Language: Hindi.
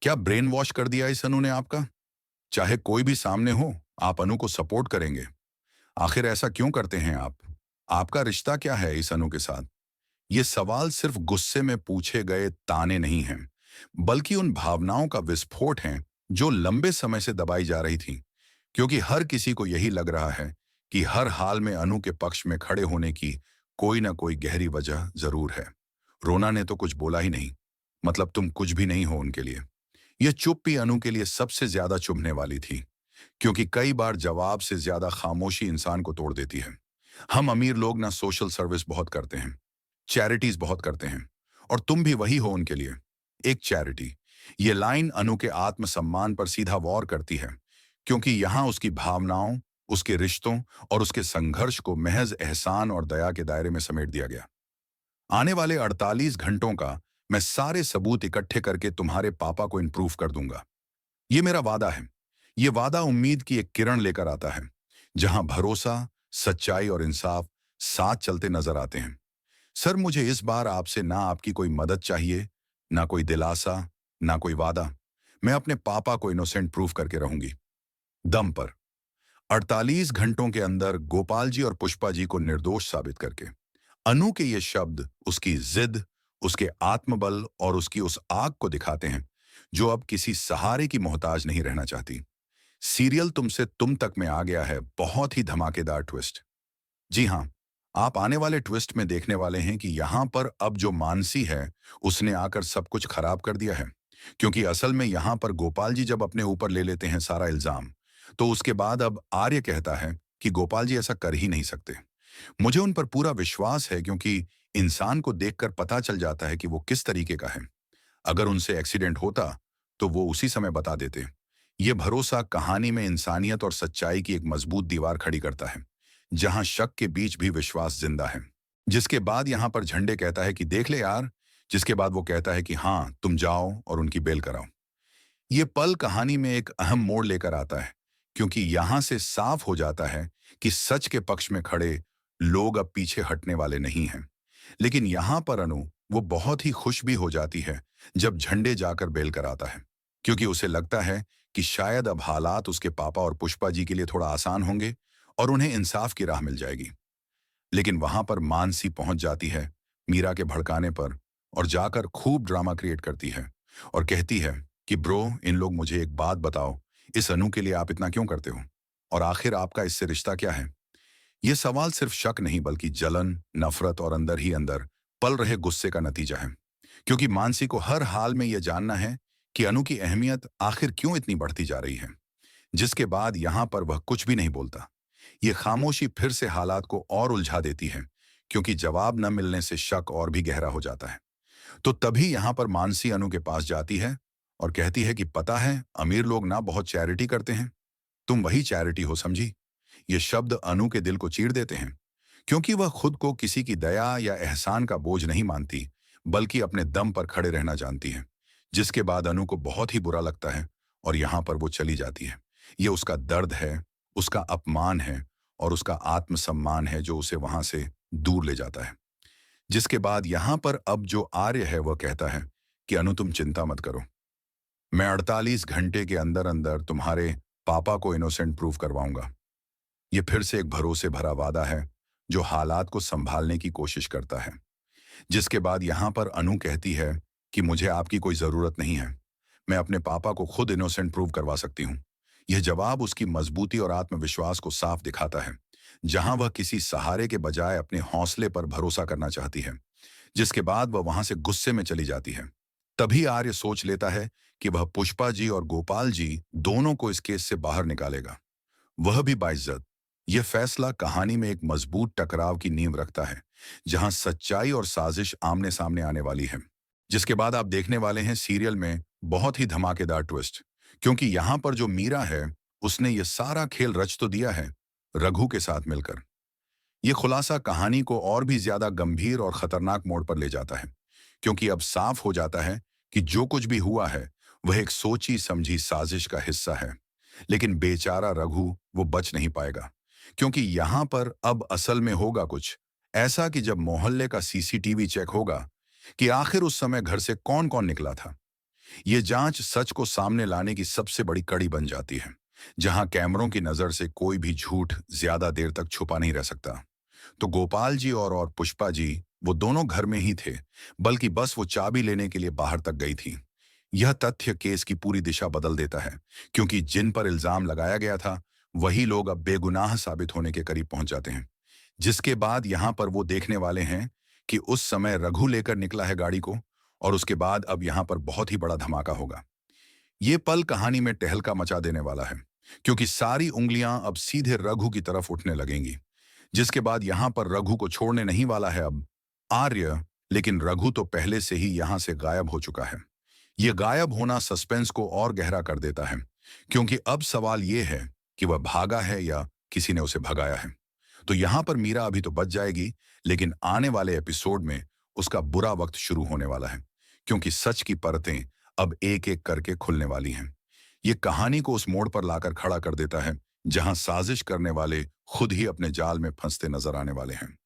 क्या ब्रेन वॉश कर दिया इस अनु ने आपका? चाहे कोई भी सामने हो, आप अनु को सपोर्ट करेंगे। आखिर ऐसा क्यों करते हैं आप? आपका रिश्ता क्या है इस अनु के साथ? ये सवाल सिर्फ गुस्से में पूछे गए ताने नहीं हैं, बल्कि उन भावनाओं का विस्फोट हैं जो लंबे समय से दबाई जा रही थी। क्योंकि हर किसी को यही लग रहा है कि हर हाल में अनु के पक्ष में खड़े होने की कोई ना कोई गहरी वजह जरूर है। रोना ने तो कुछ बोला ही नहीं, मतलब तुम कुछ भी नहीं हो उनके लिए। यह चुप ही अनु के लिए सबसे ज्यादा चुभने वाली थी, क्योंकि कई बार जवाब से ज्यादा खामोशी इंसान को तोड़ देती है। हम अमीर लोग ना सोशल सर्विस बहुत करते हैं, चैरिटीज बहुत करते हैं, और तुम भी वही हो उनके लिए, एक चैरिटी। ये लाइन अनु के आत्मसम्मान पर सीधा वार करती है, क्योंकि यहां उसकी भावनाओं, उसके रिश्तों और उसके संघर्ष को महज एहसान और दया के दायरे में समेट दिया गया। आने वाले 48 घंटों का मैं सारे सबूत इकट्ठे करके तुम्हारे पापा को इम्प्रूव कर दूंगा। ये मेरा वादा है। ये वादा उम्मीद की एक किरण लेकर आता है, जहां भरोसा, सच्चाई और इंसाफ साथ चलते नजर आते हैं। सर, मुझे इस बार आपसे ना आपकी कोई मदद चाहिए, ना कोई दिलासा, ना कोई वादा। मैं अपने पापा को इनोसेंट प्रूफ करके रहूंगी, दम पर। 48 घंटों के अंदर गोपाल जी और पुष्पा जी को निर्दोष साबित करके। अनु के ये शब्द उसकी जिद, उसके आत्मबल और उसकी उस आग को दिखाते हैं जो अब किसी सहारे की मोहताज नहीं रहना चाहती। सीरियल तुमसे तुम तक में आ गया है बहुत ही धमाकेदार ट्विस्ट। जी हाँ, आप आने वाले ट्विस्ट में देखने वाले हैं कि यहां पर अब जो मानसी है, उसने आकर सब कुछ खराब कर दिया है। क्योंकि असल में यहां पर गोपाल जी जब अपने ऊपर ले लेते हैं सारा इल्जाम, तो उसके बाद अब आर्य कहता है कि गोपाल जी ऐसा कर ही नहीं सकते। मुझे उन पर पूरा विश्वास है, क्योंकि इंसान को देखकर पता चल जाता है कि वो किस तरीके का है। अगर उनसे एक्सीडेंट होता तो वो उसी समय बता देते। ये भरोसा कहानी में इंसानियत और सच्चाई की एक मजबूत दीवार खड़ी करता है, जहां शक के बीच भी विश्वास जिंदा है। जिसके बाद यहां पर झंडे कहता है कि देख ले यार, जिसके बाद वो कहता है कि हाँ तुम जाओ और उनकी बेल कराओ। ये पल कहानी में एक अहम मोड़ लेकर आता है, क्योंकि यहां से साफ हो जाता है कि सच के पक्ष में खड़े लोग अब पीछे हटने वाले नहीं हैं। लेकिन यहां पर अनु वो बहुत ही खुश भी हो जाती है जब झंडे जाकर बेल कर आता है, क्योंकि उसे लगता है कि शायद अब हालात उसके पापा और पुष्पा जी के लिए थोड़ा आसान होंगे और उन्हें इंसाफ की राह मिल जाएगी। लेकिन वहां पर मानसी पहुंच जाती है मीरा के भड़काने पर, और जाकर खूब ड्रामा क्रिएट करती है और कहती है कि ब्रो, इन लोग मुझे एक बात बताओ, इस अनु के लिए आप इतना क्यों करते हो, और आखिर आपका इससे रिश्ता क्या है? ये सवाल सिर्फ शक नहीं बल्कि जलन, नफरत और अंदर ही अंदर पल रहे गुस्से का नतीजा है। क्योंकि मानसी को हर हाल में यह जानना है कि अनु की अहमियत आखिर क्यों इतनी बढ़ती जा रही है। जिसके बाद यहां पर वह कुछ भी नहीं बोलता। ये खामोशी फिर से हालात को और उलझा देती है, क्योंकि जवाब न मिलने से शक और भी गहरा हो जाता है। तो तभी यहां पर मानसी अनु के पास जाती है और कहती है कि पता है, अमीर लोग ना बहुत चैरिटी करते हैं, तुम वही चैरिटी हो, समझी? ये शब्द अनु के दिल को चीर देते हैं, क्योंकि वह खुद को किसी की दया या एहसान का बोझ नहीं मानती, बल्कि अपने दम पर खड़े रहना जानती है। जिसके बाद अनु को बहुत ही बुरा लगता है और यहां पर वो चली जाती है। ये उसका दर्द है, उसका अपमान है और उसका आत्मसम्मान है जो उसे वहां से दूर ले जाता है। जिसके बाद यहां पर अब जो आर्य है वह कहता है कि अनु तुम चिंता मत करो, मैं 48 घंटे के अंदर अंदर तुम्हारे पापा को इनोसेंट प्रूव करवाऊंगा। ये फिर से एक भरोसे भरा वादा है जो हालात को संभालने की कोशिश करता है। जिसके बाद यहां पर अनु कहती है कि मुझे आपकी कोई जरूरत नहीं है, मैं अपने पापा को खुद इनोसेंट प्रूव करवा सकती हूँ। यह जवाब उसकी मजबूती और आत्मविश्वास को साफ दिखाता है, जहां वह किसी सहारे के बजाय अपने हौसले पर भरोसा करना चाहती है। जिसके बाद वह वहां से गुस्से में चली जाती है। तभी आर्य सोच लेता है कि वह पुष्पा जी और गोपाल जी दोनों को इस केस से बाहर निकालेगा, वह भी बाइज्जत। यह फैसला कहानी में एक मजबूत टकराव की नींव रखता है, जहां सच्चाई और साजिश आमने सामने आने वाली है। जिसके बाद आप देखने वाले हैं सीरियल में बहुत ही धमाकेदार ट्विस्ट, क्योंकि यहां पर जो मीरा है, उसने यह सारा खेल रच तो दिया है रघु के साथ मिलकर। यह खुलासा कहानी को और भी ज्यादा गंभीर और खतरनाक मोड़ पर ले जाता है, क्योंकि अब साफ हो जाता है कि जो कुछ भी हुआ है वह एक सोची समझी साजिश का हिस्सा है। लेकिन बेचारा रघु वो बच नहीं पाएगा, क्योंकि यहां पर अब असल में होगा कुछ ऐसा कि जब मोहल्ले का सीसीटीवी चेक होगा कि आखिर उस समय घर से कौन कौन निकला था। ये जांच सच को सामने लाने की सबसे बड़ी कड़ी बन जाती है, जहां कैमरों की नजर से कोई भी झूठ ज्यादा देर तक छुपा नहीं रह सकता। तो गोपाल जी और पुष्पा जी, वो दोनों घर में ही थे, बल्कि बस वो चाबी लेने के लिए बाहर तक गई थी। यह तथ्य केस की पूरी दिशा बदल देता है, क्योंकि जिन पर इल्जाम लगाया गया था, वही लोग अब बेगुनाह साबित होने के करीब पहुंच जाते हैं। जिसके बाद यहां पर वो देखने वाले हैं कि उस समय रघु लेकर निकला है गाड़ी को, और उसके बाद अब यहां पर बहुत ही बड़ा धमाका होगा। ये पल कहानी में टहलका मचा देने वाला है, क्योंकि सारी उंगलियां अब सीधे रघु की तरफ उठने लगेंगी। जिसके बाद यहां पर रघु को छोड़ने नहीं वाला है अब आर्य, लेकिन रघु तो पहले से ही यहां से गायब हो चुका है। यह गायब होना सस्पेंस को और गहरा कर देता है, क्योंकि अब सवाल यह है कि वह भागा है या किसी ने उसे भगाया है। तो यहां पर मीरा अभी तो बच जाएगी, लेकिन आने वाले एपिसोड में उसका बुरा वक्त शुरू होने वाला है, क्योंकि सच की परतें अब एक एक करके खुलने वाली हैं। ये कहानी को उस मोड़ पर लाकर खड़ा कर देता है, जहां साजिश करने वाले खुद ही अपने जाल में फंसते नजर आने वाले हैं।